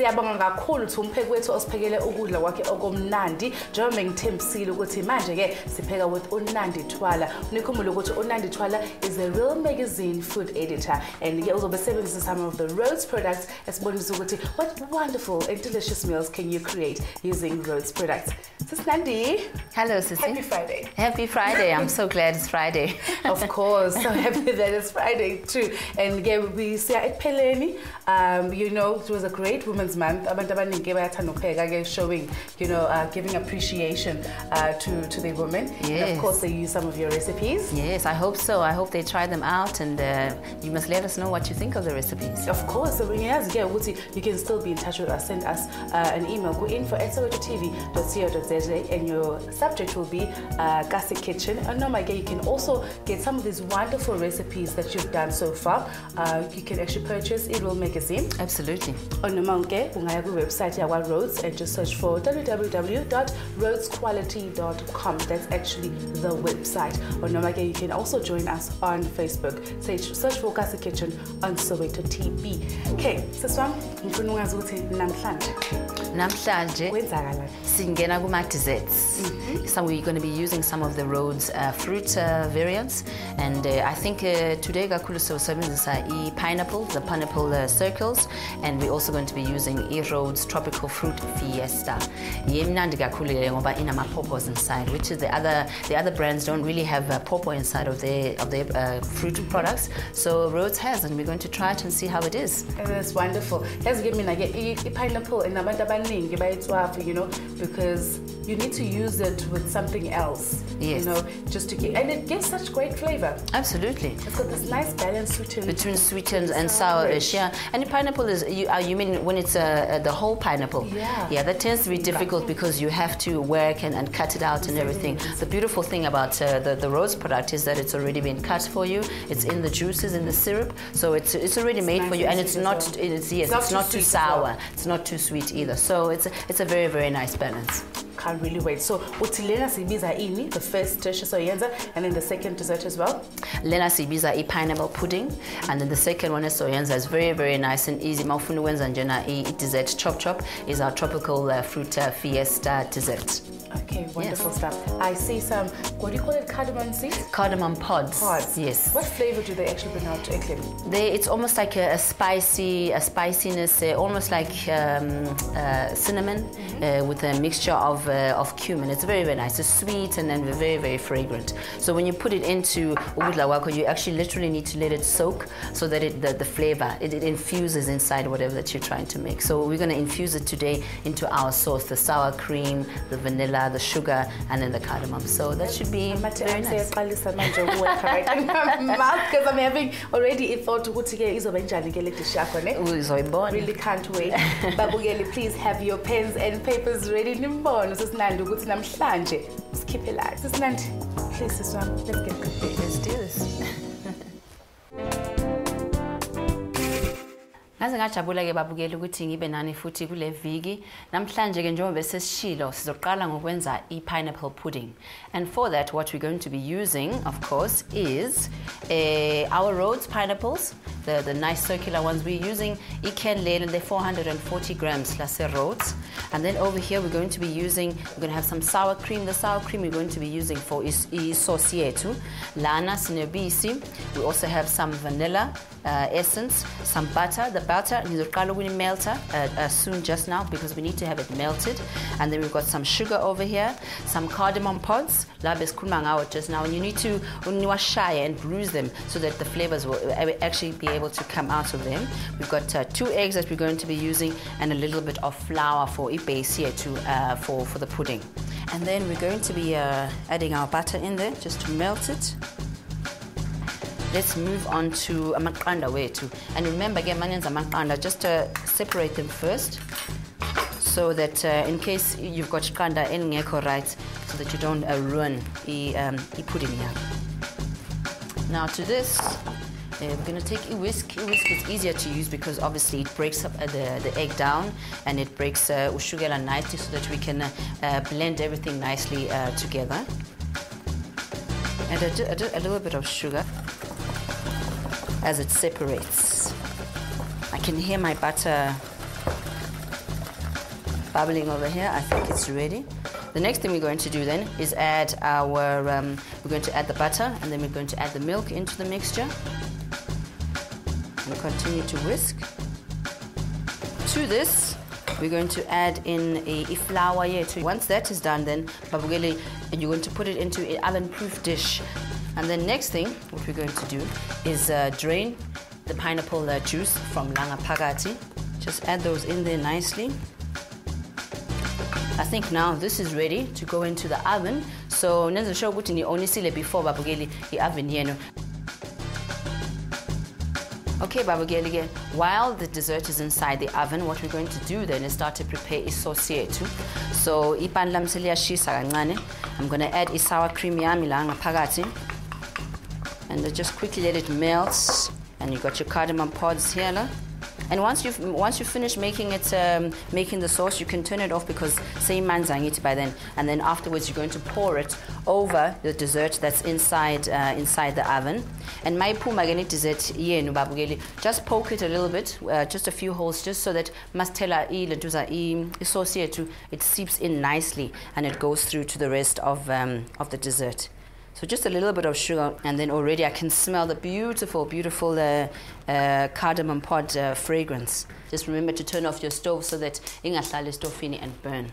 siyabonga kakhulu ukuthi umpheki wethu osiphekele ukudla kwakhe okumnandi njengoba ngithembisile ukuthi manje ke sipheka with uNandi Twala. Nikhumbule ukuthi uNandi Twala is a Real Magazine food editor and ke uzobe sebenzisa some of the Rhodes products esibonisa ukuthi what wonderful and delicious meals can you create using Rhodes products. Sis Nandi. Hello, Sissy. Happy Friday. Happy Friday. I'm so glad it's Friday. Of course, so happy that it's Friday too. And again, we see at Peleni, you know, it was a great Women's Month. Showing, you know, giving appreciation to the women. Yes. And of course, they use some of your recipes. Yes, I hope so. I hope they try them out, and you must let us know what you think of the recipes. Of course. So when you guys get Wuti, you can still be in touch with us. Send us an email. Go info@sowetotv.co.za, and your subject will be Kasi Kitchen. And no, my you can also get some of these wonderful recipes that you've done so far. You can actually purchase Real Magazine. Absolutely. On the mountain, we have a website our Rhodes, and just search for www.rhodesquality.com. That's actually the website. On the mountain, you can also join us on Facebook. Search for Kasi Kitchen on Soweto TV. Okay, Siswam, ngifuna ungazi ukuthi namhlanje wenzakala singena kuma desserts. So we're going to be using some of the Rhodes fruit variants, and I think today kakhulu sisebenzisa pineapple, the pineapple circles, and we're also going to be using Rhodes tropical fruit fiesta. Yemnandi kakhulu ngoba inama pawpaws inside, which is the other brands don't really have pawpaw inside of their fruit products. So Rhodes has, and we're going to try it and see how it is. And that's wonderful. Let's give me a pineapple and you know, because you need to use it with something else. Yes. You know, just to get, and it gives such great flavor. Absolutely. It's got this nice balance between sweetened and sourish. Yeah. And the pineapple is you mean when it's the whole pineapple? Yeah. Yeah, that tends to be difficult because you have to work and cut it out and everything. The beautiful thing about the Rhodes product is that it's already been cut for you. It's in the juices, in the syrup, so it's already made for you, and it's not it's not too sour. It's not too sweet either. So it's a very, very nice balance. Can't really wait. So utilena sibiza ini, the first dish soyenza, and then the second dessert as well. Lena sibiza pineapple pudding, and then the second one is soyenza. Is very, very nice and easy. Mafunu wenza njena dessert chop is our tropical fruit fiesta dessert. Okay, wonderful stuff. I see some, what do you call it, cardamom seeds? Cardamom pods. Pods. Yes. What flavor do they actually bring out to Eklem? It's almost like a spiciness, almost like cinnamon with a mixture of cumin. It's very, very nice. It's sweet and then very, very fragrant. So when you put it into ukudla wako, you actually literally need to let it soak so that the flavor, it infuses inside whatever that you're trying to make. So we're going to infuse it today into our sauce, the sour cream, the vanilla, the sugar, and then the cardamom. So that should be very nice. Because I'm having already a thought to really can't wait. Babugeli, please have your pens and papers ready. Let's keep it light. Please, let's get good. Let's do this. Ngaze ngajabula ke babukela ukuthi ngibe nani futhi kule viki. Namhlanje ke njengoba sesishilo sizoqala ngokwenza pineapple pudding. And for that what we're going to be using, of course, is our Rhodes pineapples, the nice circular ones. We're using Iken Lane, they're 440 grams lase Rhodes. And then over here we're going to have some sour cream. The sour cream we're going to be using for is Soweto. Lana sinebisi. We also have some vanilla essence, some butter. The butter is melter soon just now because we need to have it melted. And then we've got some sugar over here, some cardamom pods, just now, and you need to shy and bruise them so that the flavors will actually be able to come out of them. We've got 2 eggs that we're going to be using and a little bit of flour for a base here for the pudding. And then we're going to be adding our butter in there just to melt it. Let's move on to amaqanda wethu. And remember, again, manenza amaqanda, just separate them first so that in case you've got qanda engekho right, so that you don't ruin the pudding here. Now to this, we're going to take a whisk. A whisk is easier to use because obviously it breaks up the egg down and it breaks ushukela nicely so that we can blend everything nicely together. And a little bit of sugar as it separates. I can hear my butter bubbling over here. I think it's ready. The next thing we're going to do then is add our, we're going to add the butter, and then we're going to add the milk into the mixture. And continue to whisk. To this, we're going to add in a flour here too. Once that is done, then babugeli, and you're going to put it into an oven-proof dish. And then next thing, what we're going to do is drain the pineapple juice from langa phakathi. Just add those in there nicely. I think now this is ready to go into the oven. So nenza sure ukuthi ni only sile before babugeli the oven yenu. Okay, babugeli, while the dessert is inside the oven, what we're going to do then is start to prepare a sauce yethu. So ipan lam seliyashisa kancane. I'm going to add a sour cream yami la ngaphakathi. And just quickly let it melt. And you got your cardamom pods here. And once you finish making it, making the sauce, you can turn it off because say manzangiti by then. And then afterwards, you're going to pour it over the dessert that's inside inside the oven. And my pumagani dessert yenu babugeli, just poke it a little bit, just a few holes, just so that mastela sauce yetu, it seeps in nicely and it goes through to the rest of the dessert. So just a little bit of sugar, and then already I can smell the beautiful, beautiful cardamom pod fragrance. Just remember to turn off your stove so that ingahlali stofini and burn.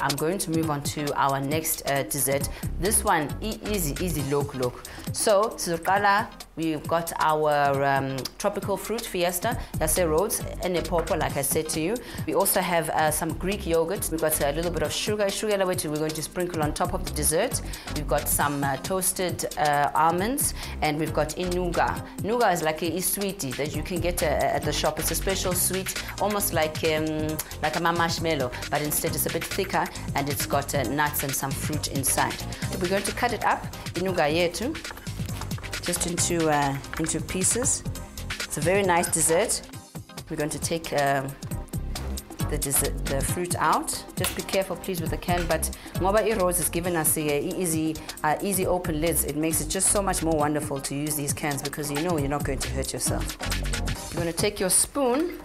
I'm going to move on to our next dessert. This one, easy, look. So, we've got our tropical fruit fiesta, yase Rhodes, and a pawpaw, like I said to you. We also have some Greek yogurt. We've got a little bit of sugar which we're going to sprinkle on top of the dessert. We've got some toasted almonds, and we've got nougat. Nougat is like a sweetie that you can get at the shop. It's a special sweet, almost like a marshmallow, but instead it's a bit thicker, and it's got nuts and some fruit inside. We're going to cut it up in nougat yetu, just into pieces. It's a very nice dessert. We're going to take the fruit out. Just be careful, please, with the can. But ngoba Rhodes has given us easy open lids. It makes it just so much more wonderful to use these cans because you know you're not going to hurt yourself. You're going to take your spoon,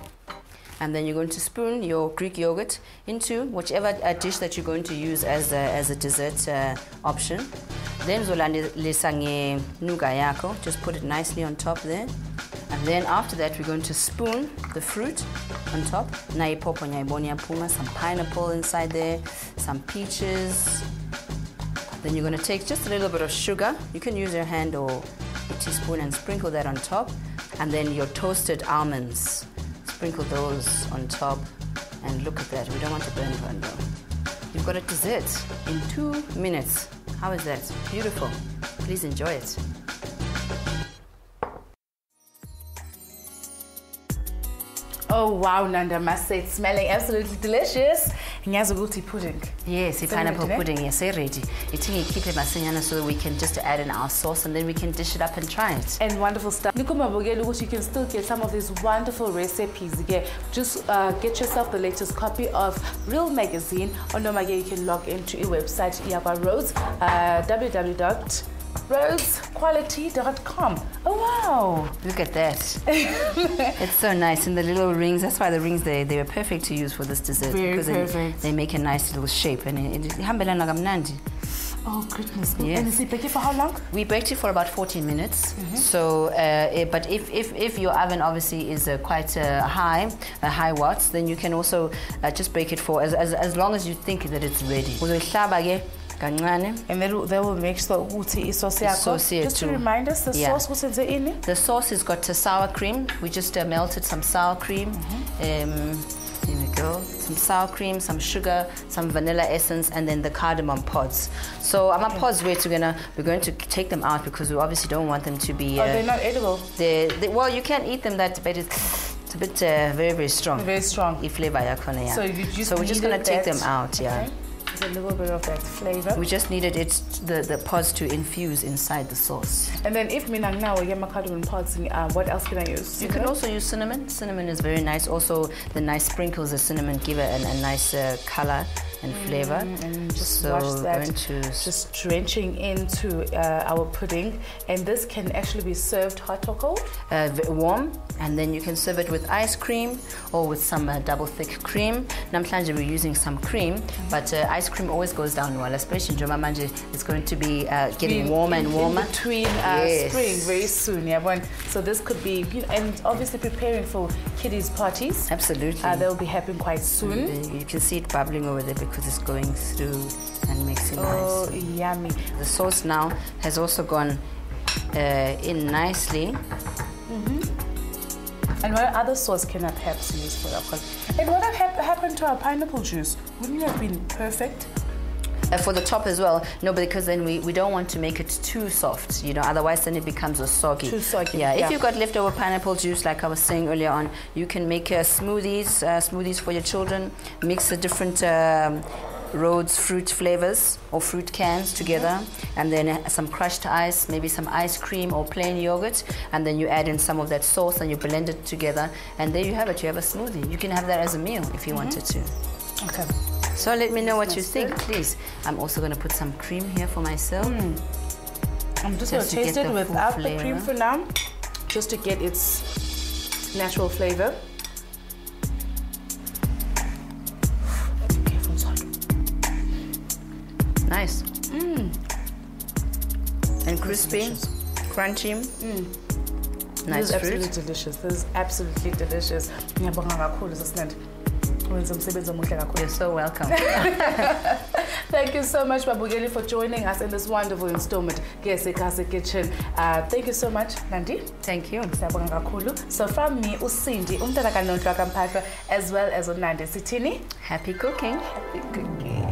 and then you're going to spoon your Greek yogurt into whichever dish that you're going to use as a dessert option. Then zolandisa nougat yako, just put it nicely on top there. And then after that, we're going to spoon the fruit on top. Some pineapple inside there, some peaches. Then you're going to take just a little bit of sugar. You can use your hand or a teaspoon and sprinkle that on top. And then your toasted almonds. Sprinkle those on top, and look at that. We don't want to burn though. You've got a dessert in 2 minutes. How is that? Beautiful. Please enjoy it. Oh wow, Nanda, I must say it's smelling absolutely delicious. Nyazuguti pudding. Yes, a pineapple pudding, yes, ready. It's keep it so that we can just add in our sauce and then we can dish it up and try it. And wonderful stuff. You can still get some of these wonderful recipes. Just get yourself the latest copy of Real Magazine. Or no, you can log into a website, Rhodes, www.rhodesquality.com. Oh wow! Look at that. It's so nice. And the little rings, that's why the rings, they were perfect to use for this dessert. Very because perfect. They make a nice little shape. And oh goodness. Yes. And is it baked for how long? We baked it for about 14 minutes. So, but if your oven obviously is quite high watts, then you can also just bake it for as long as you think that it's ready. And they will make sure sauce. Just to remind us, the sauce was in it? The sauce has got sour cream. We just melted some sour cream. Here we go. Some sour cream, some sugar, some vanilla essence, and then the cardamom pods. So pods, we're going to take them out because we obviously don't want them to be. They're not edible. Well, you can eat them, but it's a bit very, very strong. Very strong. Flavor, So we're just going to take them out, okay. A little bit of that flavor. We just needed the pods to infuse inside the sauce. And then if minang now we get my cardamom pods, what else can I use? You can also use cinnamon. Cinnamon is very nice. Also, the nice sprinkles of cinnamon give it a nice color and flavor. And just So watch we're that, going to just drenching into our pudding. And this can actually be served hot or cold? warm, and then you can serve it with ice cream or with some double thick cream. Namhlanje we're using some cream, but ice cream always goes down well, especially njengoba manje it's going to be getting warmer and warmer. In between spring very soon, yeah. So this could be, and obviously preparing for kiddies' parties. Absolutely. They'll be happening quite soon. You can see it bubbling over there because it's going through and mixing nice. Oh, yummy. The sauce now has also gone in nicely. And what other sauce can I perhaps use for that? And what happened to our pineapple juice? Wouldn't it have been perfect? For the top as well, no, because then we don't want to make it too soft, otherwise then it becomes a soggy. Too soggy. Yeah, if you've got leftover pineapple juice, like I was saying earlier on, you can make smoothies for your children, mix the different Rhodes fruit flavors or fruit cans together, and then some crushed ice, maybe some ice cream or plain yogurt, and then you add in some of that sauce and you blend it together, and there you have it. You have a smoothie. You can have that as a meal if you wanted to. Okay. So let me know what you think, please. I'm also going to put some cream here for myself. I'm just going to taste it without the cream for now, just to get its natural flavor. Nice. And crispy, crunchy. Nice fruit. This is fruit. absolutely delicious. This is absolutely delicious. You're so welcome. Thank you so much, Babugeli, for joining us in this wonderful installment, Gesekase Kitchen. Thank you so much, Nandi. Thank you. So from me, Usindi, as well as Nandi Sitini. Happy cooking. Happy cooking.